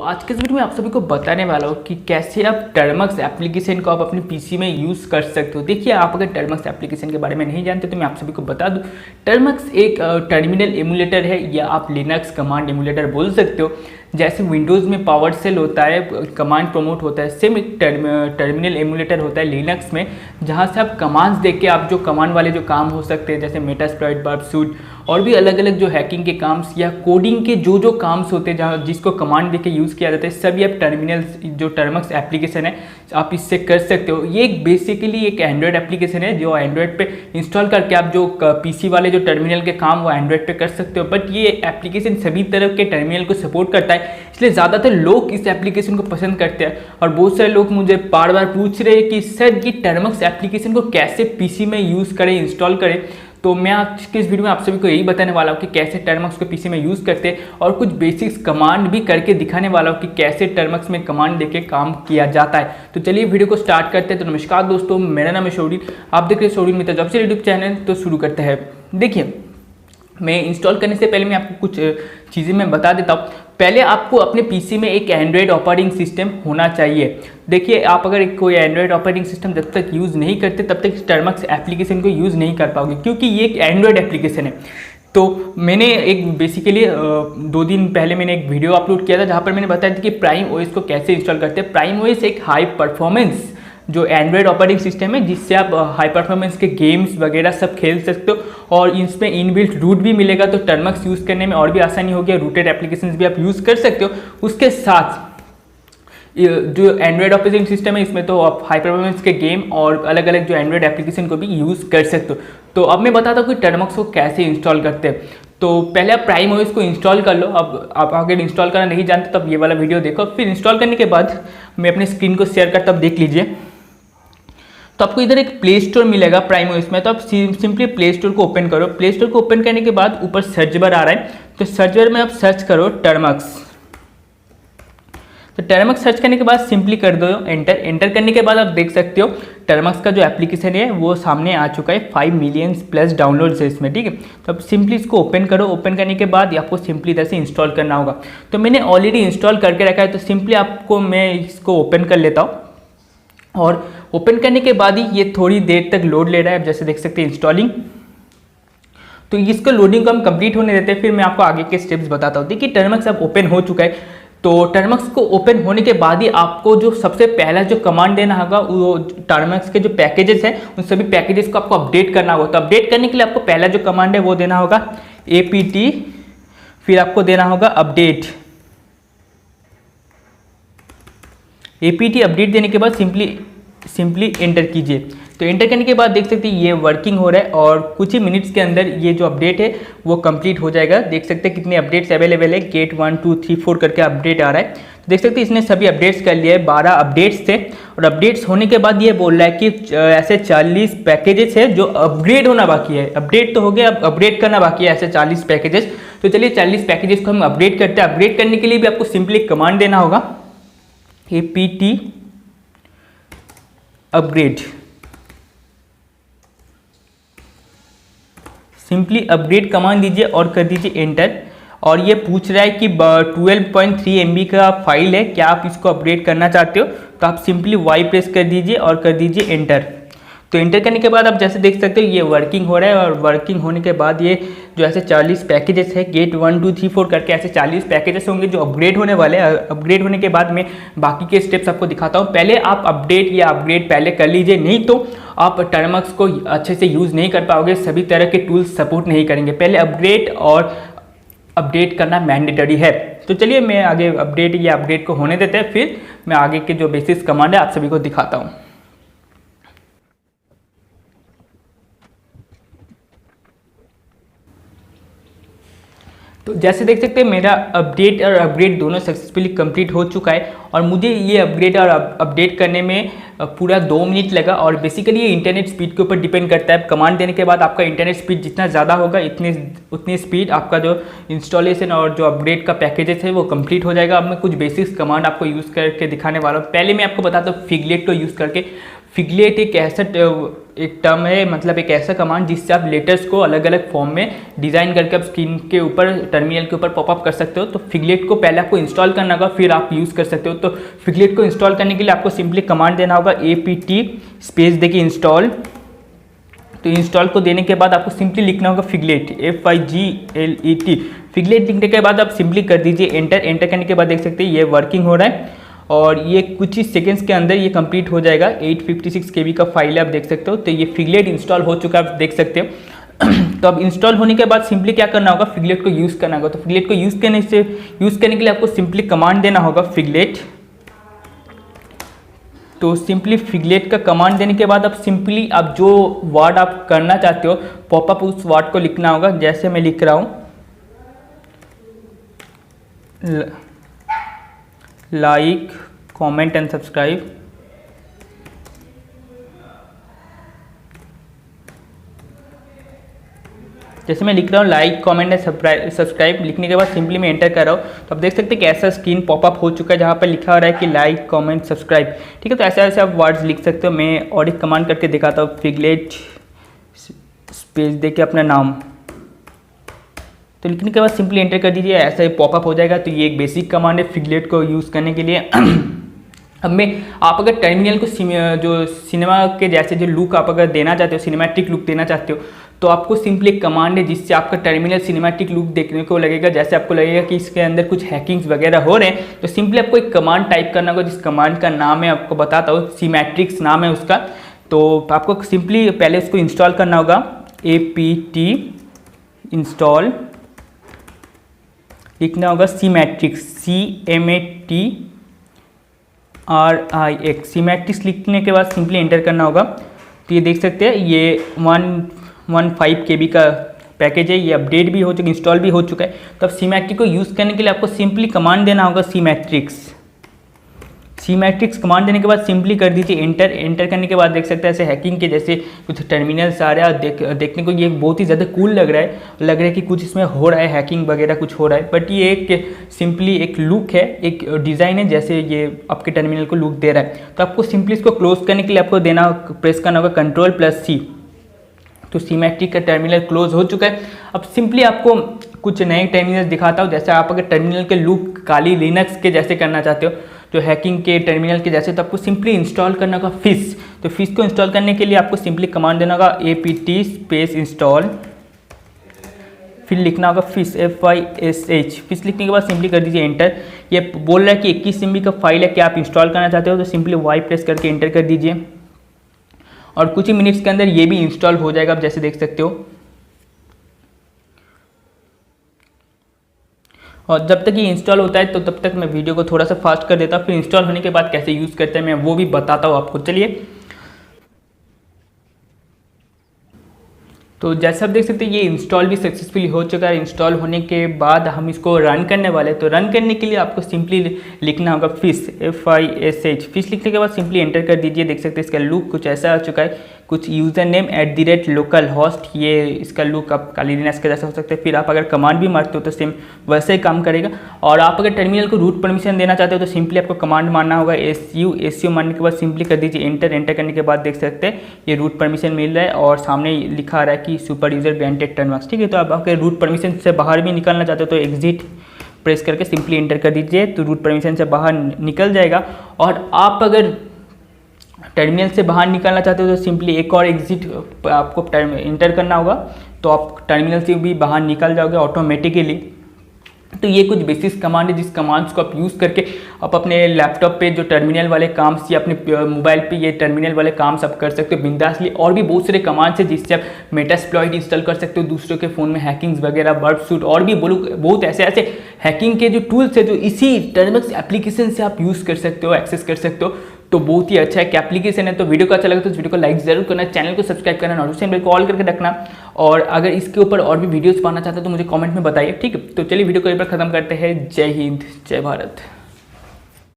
आज के इस वीडियो में आप सभी को बताने वाला हूँ कि कैसे आप टर्मक्स एप्लीकेशन को आप अपने पीसी में यूज़ कर सकते हो। देखिए, आप अगर टर्मक्स एप्लीकेशन के बारे में नहीं जानते तो मैं आप सभी को बता दूँ। टर्मक्स एक टर्मिनल एमुलेटर है या आप लिनक्स कमांड एमुलेटर बोल सकते हो। जैसे विंडोज़ में पावर सेल होता है, कमांड प्रमोट होता है, सेम एक टर्मिनल एमुलेटर होता है लिनक्स में, जहाँ से आप कमांड्स देख के आप जो कमांड वाले जो काम हो सकते हैं जैसे मेटास्प्लॉइट, बर्ब सूट और भी अलग अलग जो हैकिंग के काम्स या कोडिंग के जो काम्स होते हैं जहाँ जिसको कमांड देके यूज़ किया जाता है, सभी आप टर्मिनल जो टर्मक्स एप्लीकेशन है आप इससे कर सकते हो। ये एक बेसिकली एक एंड्रॉयड एप्लीकेशन है जो एंड्रॉयड पे इंस्टॉल करके आप जो पीसी वाले जो टर्मिनल के काम वो एंड्रॉयड पे कर सकते हो। बट ये एप्लीकेशन सभी तरह के टर्मिनल को सपोर्ट करता है, इसलिए ज़्यादातर लोग इस एप्लीकेशन को पसंद करते हैं। और बहुत सारे लोग मुझे बार बार पूछ रहे हैं कि सर ये टर्मक्स एप्लीकेशन को कैसे पीसी में यूज़ करें, इंस्टॉल करें। तो मैं आज के इस वीडियो में आप सभी को यही बताने वाला हूँ कि कैसे टर्मक्स को पीसी में यूज़ करते हैं और कुछ बेसिक्स कमांड भी करके दिखाने वाला हूँ कि कैसे टर्मक्स में कमांड देके काम किया जाता है। तो चलिए वीडियो को स्टार्ट करते हैं। तो नमस्कार दोस्तों, मेरा नाम है शौरीन, आप देख रहे हैं शौरीन मित्र जॉब से यूट्यूब चैनल। तो शुरू करते हैं। देखिए, मैं इंस्टॉल करने से पहले मैं आपको कुछ चीज़ें मैं बता देता हूँ। पहले आपको अपने पीसी में एक एंड्रॉयड ऑपरेटिंग सिस्टम होना चाहिए। देखिए, आप अगर कोई एंड्रॉयड ऑपरेटिंग सिस्टम जब तक यूज़ नहीं करते तब तक टर्मक्स एप्लीकेशन को यूज़ नहीं कर पाओगे, क्योंकि ये एक एंड्रॉयड एप्लीकेशन है। तो मैंने एक बेसिकली 2 दिन पहले मैंने एक वीडियो अपलोड किया था जहाँ पर मैंने बताया था कि प्राइम ओएस को कैसे इंस्टॉल करते हैं। प्राइम ओएस एक हाई परफॉर्मेंस जो एंड्रॉयड ऑपरेटिंग सिस्टम है जिससे आप हाई परफॉर्मेंस के गेम्स वगैरह सब खेल सकते हो और इसमें इनबिल्ट रूट भी मिलेगा, तो टर्मक्स यूज़ करने में और भी आसानी होगी। रूटेड एप्लीकेशंस भी आप यूज़ कर सकते हो। उसके साथ जो एंड्रॉयड ऑपरेटिंग सिस्टम है इसमें तो आप हाई परफॉर्मेंस के गेम और अलग अलग जो एंड्रॉयड एप्लीकेशन को भी यूज़ कर सकते हो। तो अब मैं बताता हूँ कि टर्मक्स को कैसे इंस्टॉल करते हैं। तो पहले आप प्राइम ओएस को इंस्टॉल कर लो। अब आप अगर इंस्टॉल करना नहीं जानते तो अब ये वाला वीडियो देखो। फिर इंस्टॉल करने के बाद मैं अपने स्क्रीन को शेयर करता हूँ, देख लीजिए। तो आपको इधर एक प्ले स्टोर मिलेगा प्राइम ओएस में, तो आप सिंपली प्ले स्टोर को ओपन करो। प्ले स्टोर को ओपन करने के बाद ऊपर सर्च बार आ रहा है, तो सर्च बार में आप सर्च करो टर्मक्स। तो टर्मक्स सर्च करने के बाद सिंपली कर दो एंटर। एंटर करने के बाद आप देख सकते हो टर्मक्स का जो एप्लीकेशन है वो सामने आ चुका है। 5 मिलियन प्लस डाउनलोड्स है इसमें, ठीक है। तो आप सिंपली इसको ओपन करो। ओपन करने के बाद आपको सिंपली इधर से इंस्टॉल करना होगा। तो मैंने ऑलरेडी इंस्टॉल करके रखा है, तो सिंपली आपको मैं इसको ओपन कर लेता हूँ। और ओपन करने के बाद ही ये थोड़ी देर तक लोड ले रहा है, आप जैसे देख सकते हैं इंस्टॉलिंग। तो इसको लोडिंग को हम कंप्लीट होने देते हैं, फिर मैं आपको आगे के स्टेप्स बताता हूँ। देखिए, टर्मक्स अब ओपन हो चुका है। तो टर्मक्स को ओपन होने के बाद ही आपको जो सबसे पहला जो कमांड देना होगा वो टर्मक्स के जो पैकेजेस हैं उन सभी पैकेजेस को आपको अपडेट करना होगा। तो अपडेट करने के लिए आपको पहला जो कमांड है वो देना होगा apt, फिर आपको देना होगा अपडेट। apt अपडेट देने के बाद सिंपली एंटर कीजिए। तो एंटर करने के बाद देख सकते हैं ये वर्किंग हो रहा है और कुछ ही मिनट्स के अंदर ये जो अपडेट है वो कंप्लीट हो जाएगा। देख सकते हैं कितने अपडेट्स अवेलेबल है, गेट 1 2 3 4 करके अपडेट आ रहा है। तो देख सकते हैं इसने सभी अपडेट्स कर लिए, 12 अपडेट्स थे। और अपडेट्स होने के बाद ये बोल रहा है कि ऐसे 40 पैकेजेस है जो अपग्रेड होना बाकी है। अपडेट तो हो गया, अब अपग्रेड करना बाकी है ऐसे 40 पैकेजेस। तो चलिए 40 पैकेजेस को हम अपडेट करते हैं। अपग्रेड करने के लिए भी आपको सिंपली कमांड देना होगा apt upgrade. Simply upgrade command दीजिए और कर दीजिए एंटर। और ये पूछ रहा है कि 12.3 MB का फाइल है, क्या आप इसको अपग्रेड करना चाहते हो? तो आप सिंपली Y प्रेस कर दीजिए और कर दीजिए एंटर। तो एंटर करने के बाद आप जैसे देख सकते हो ये वर्किंग हो रहा है। और वर्किंग होने के बाद ये जो ऐसे 40 पैकेजेस है, गेट 1 2 3 4 करके ऐसे 40 पैकेजेस होंगे जो अपग्रेड होने वाले हैं। अपग्रेड होने के बाद मैं बाकी के स्टेप्स आपको दिखाता हूँ। पहले आप अपडेट या अपग्रेड पहले कर लीजिए, नहीं तो आप टर्मक्स को अच्छे से यूज़ नहीं कर पाओगे, सभी तरह के टूल्स सपोर्ट नहीं करेंगे। पहले अपग्रेड और अपडेट करना मैंडेटरी है। तो चलिए मैं आगे अपडेट या अपग्रेड को होने देते हैं, फिर मैं आगे के जो बेसिक कमांड है आप सभी को दिखाता हूँ। तो जैसे देख सकते हैं मेरा अपडेट और अपग्रेड दोनों सक्सेसफुली कंप्लीट हो चुका है। और मुझे ये अपग्रेड और अपडेट करने में पूरा 2 मिनट लगा। और बेसिकली ये इंटरनेट स्पीड के ऊपर डिपेंड करता है। कमांड देने के बाद आपका इंटरनेट स्पीड जितना ज़्यादा होगा उतनी स्पीड आपका जो इंस्टॉलेशन और जो अपग्रेड का पैकेजेस है वो कंप्लीट हो जाएगा। अब मैं कुछ बेसिक्स कमांड आपको यूज़ करके दिखाने वाला हूँ। पहले मैं आपको बताता हूँ फिगलेट को यूज़ करके। फिगलेट एक टर्म है, मतलब एक ऐसा कमांड जिससे आप लेटर्स को अलग अलग फॉर्म में डिज़ाइन करके आप स्क्रीन के ऊपर, टर्मिनल के ऊपर पॉपअप कर सकते हो। तो फिगलेट को पहले आपको इंस्टॉल करना होगा, फिर आप यूज़ कर सकते हो। तो फिगलेट को इंस्टॉल करने के लिए आपको सिंपली कमांड देना होगा apt स्पेस देखिए इंस्टॉल। तो इंस्टॉल को देने के बाद आपको सिंपली लिखना होगा फिगलेट, FIGLET। फिगलेट लिखने के बाद आप सिंपली कर दीजिए एंटर। एंटर करने के बाद देख सकते हैं ये वर्किंग हो रहा है और ये कुछ ही सेकेंड्स के अंदर ये कंप्लीट हो जाएगा। 856 KB का फाइल है, आप देख सकते हो। तो ये फिगलेट इंस्टॉल हो चुका है, आप देख सकते हो। तो अब इंस्टॉल होने के बाद सिंपली क्या करना होगा, फिगलेट को यूज़ करना होगा। तो फिगलेट को यूज़ करने के लिए आपको सिंपली कमांड देना होगा फिगलेट। तो सिंपली फिगलेट का कमांड देने के बाद आप सिंपली आप जो वर्ड आप करना चाहते हो पॉपअप, उस वर्ड को लिखना होगा। जैसे मैं लिख रहा हूँ लाइक कमेंट एंड सब्सक्राइब। जैसे मैं लिख रहा हूँ लाइक कमेंट एंड सब्सक्राइब, लिखने के बाद सिंपली मैं एंटर कर रहा हूँ। तो आप देख सकते हैं कि ऐसा स्क्रीन पॉपअप हो चुका है जहाँ पर लिखा हो रहा है कि लाइक कमेंट सब्सक्राइब। ठीक है, तो ऐसे ऐसे आप वर्ड्स लिख सकते हो। मैं और एक कमांड करके दिखाता हूँ, फिगलेट स्पेस देके अपना नाम। तो लिखने के बाद सिंपली एंटर कर दीजिए, ऐसा ही पॉपअप हो जाएगा। तो ये एक बेसिक कमांड है फिगलेट को यूज़ करने के लिए। अब मैं आप अगर टर्मिनल को जो सिनेमा के जैसे जो लुक आप अगर देना चाहते हो, सिनेमैटिक लुक देना चाहते हो, तो आपको सिंपली एक कमांड है जिससे आपका टर्मिनल सिनेमैटिक लुक देखने को लगेगा। जैसे आपको लगेगा कि इसके अंदर कुछ हैकिंग्स वगैरह हो रहे हैं, तो सिंपली आपको एक कमांड टाइप करना होगा, जिस कमांड का नाम है आपको बताता हूँ, सीमेट्रिक्स नाम है उसका। तो आपको सिंपली पहले उसको इंस्टॉल करना होगा, apt इंस्टॉल लिखना होगा सीमेट्रिक्स, CMATRIX। सीमेट्रिक्स लिखने के बाद सिंपली एंटर करना होगा। तो ये देख सकते हैं ये 115 KB का पैकेज है, ये अपडेट भी हो चुका है, इंस्टॉल भी हो चुका है। तो अब सीमेट्रिक को यूज़ करने के लिए आपको सिंपली कमांड देना होगा सीमेट्रिक्स कमांड देने के बाद सिंपली कर दीजिए एंटर। एंटर करने के बाद देख सकते हैं ऐसे हैकिंग के जैसे कुछ टर्मिनल्स आ रहा है। देखने को ये बहुत ही ज़्यादा कूल लग रहा है कि कुछ इसमें हो रहा है, हैकिंग वगैरह कुछ हो रहा है। बट ये एक सिंपली एक लुक है, एक डिज़ाइन है, जैसे ये आपके टर्मिनल को लुक दे रहा है। तो आपको सिंपली इसको क्लोज करने के लिए आपको प्रेस करना होगा Ctrl+C। तो सीमेट्रिक का टर्मिनल क्लोज हो चुका है। अब सिंपली आपको कुछ नए टर्मिनल दिखाता हूँ। जैसे आप अगर टर्मिनल के लुक काली लिनक्स के जैसे करना चाहते हो, जो हैकिंग के टर्मिनल के जैसे, तो आपको सिंपली इंस्टॉल करना होगा फिश। तो फिश को इंस्टॉल करने के लिए आपको सिंपली कमांड देना होगा apt स्पेस इंस्टॉल, फिर लिखना होगा फिश, FISH। फिश लिखने के बाद सिंपली कर दीजिए एंटर। ये बोल रहा है कि 21 MB का फाइल है, क्या आप इंस्टॉल करना चाहते हो, तो सिंपली Y प्रेस करके एंटर कर दीजिए और कुछ ही मिनट्स के अंदर ये भी इंस्टॉल हो जाएगा, आप जैसे देख सकते हो। और जब तक ये इंस्टॉल होता है तो तब तक मैं वीडियो को थोड़ा सा फास्ट कर देता हूँ, फिर इंस्टॉल होने के बाद कैसे यूज़ करते हैं मैं वो भी बताता हूँ आपको। चलिए, तो जैसे आप देख सकते हैं ये इंस्टॉल भी सक्सेसफुली हो चुका है। इंस्टॉल होने के बाद हम इसको रन करने वाले हैं। तो रन करने के लिए आपको सिंपली लिखना होगा फिश, FISH। फिश लिखने के बाद सिंपली एंटर कर दीजिए। देख सकते हैं इसका लुक कुछ ऐसा आ चुका है, कुछ यूज़र नेम @localhost, ये इसका लुक आप काली लिनक्स के जैसा हो सकता है। फिर आप अगर कमांड भी मारते हो तो सेम वैसे ही काम करेगा। और आप अगर टर्मिनल को रूट परमिशन देना चाहते हो तो सिंपली आपको कमांड मारना होगा SU मारने के बाद सिंपली कर दीजिए एंटर। एंटर करने के बाद देख सकते हैं ये रूट परमिशन मिल रहा है और सामने लिखा आ रहा है कि सुपर यूजर ग्रांटेड टर्नवर्क्स। ठीक है, तो आप अगर रूट परमिशन से बाहर भी निकलना चाहते हो तो एग्जिट प्रेस करके सिंपली एंटर कर दीजिए, तो रूट परमिशन से बाहर निकल जाएगा। और आप अगर टर्मिनल से बाहर निकलना चाहते हो तो सिंपली एक और एग्जिट आपको इंटर करना होगा, तो आप टर्मिनल से भी बाहर निकल जाओगे ऑटोमेटिकली। तो ये कुछ बेसिक कमांड है जिस कमांड्स को आप यूज़ करके आप अपने लैपटॉप पे जो टर्मिनल वाले काम या अपने मोबाइल पे ये टर्मिनल वाले काम सब कर सकते हो बिंदासली। और भी बहुत सारे कमांड्स है जिससे आप मेटास्प्लॉइट इंस्टॉल कर सकते हो दूसरों के फ़ोन में, हैकिंग्स वगैरह, बर्ड सूट और भी बहुत ऐसे ऐसे हैकिंग के जो टूल्स है जो इसी टर्मक्स एप्लीकेशन से आप यूज़ कर सकते हो, एक्सेस कर सकते हो। तो बहुत ही अच्छा एक एप्लीकेशन है। तो वीडियो को अच्छा लगे तो इस वीडियो को लाइक जरूर करना, चैनल को सब्सक्राइब करना, नोटिफिकेशन बेल को ऑल करके रखना। और अगर इसके ऊपर और भी वीडियोस पाना चाहते हो तो मुझे कमेंट में बताइए। ठीक है, तो चलिए वीडियो को एक बार खत्म करते हैं। जय हिंद, जय भारत।